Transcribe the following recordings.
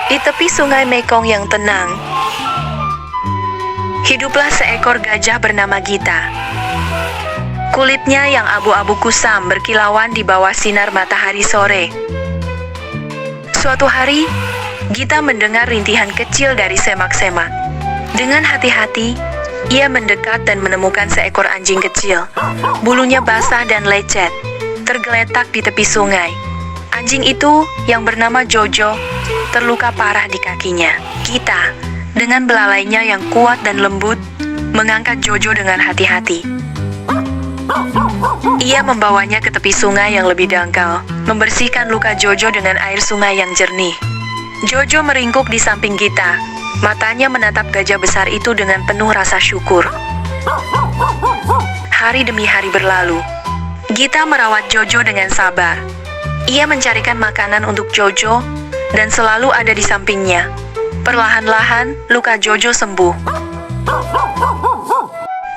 Di tepi sungai Mekong yang tenang, hiduplah seekor gajah bernama Gita. Kulitnya yang abu-abu kusam berkilauan di bawah sinar matahari sore. Suatu hari, Gita mendengar rintihan kecil dari semak-semak. Dengan hati-hati, ia mendekat dan menemukan seekor anjing kecil. Bulunya basah dan lecet, tergeletak di tepi sungai. Anjing itu, yang bernama Jojo, terluka parah di kakinya. Gita, dengan belalainya yang kuat dan lembut, mengangkat Jojo dengan hati-hati. Ia membawanya ke tepi sungai yang lebih dangkal, membersihkan luka Jojo dengan air sungai yang jernih. Jojo meringkuk di samping Gita. Matanya menatap gajah besar itu dengan penuh rasa syukur. Hari demi hari berlalu. Gita merawat Jojo dengan sabar. Ia mencarikan makanan untuk Jojo dan selalu ada di sampingnya. Perlahan-lahan, luka Jojo sembuh.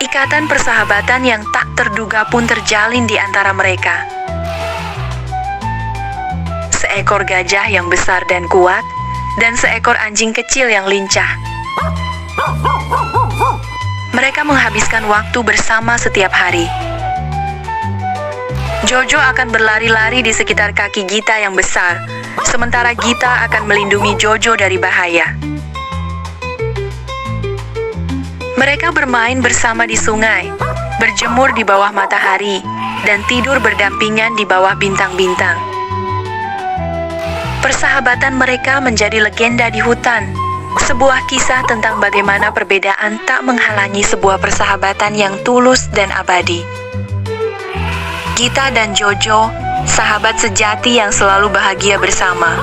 Ikatan persahabatan yang tak terduga pun terjalin di antara mereka. Seekor gajah yang besar dan kuat, dan seekor anjing kecil yang lincah. Mereka menghabiskan waktu bersama setiap hari. Jojo akan berlari-lari di sekitar kaki Gita yang besar, sementara Gita akan melindungi Jojo dari bahaya. Mereka bermain bersama di sungai, berjemur di bawah matahari, dan tidur berdampingan di bawah bintang-bintang. Persahabatan mereka menjadi legenda di hutan, sebuah kisah tentang bagaimana perbedaan tak menghalangi sebuah persahabatan yang tulus dan abadi. Gita dan Jojo, sahabat sejati yang selalu bahagia bersama.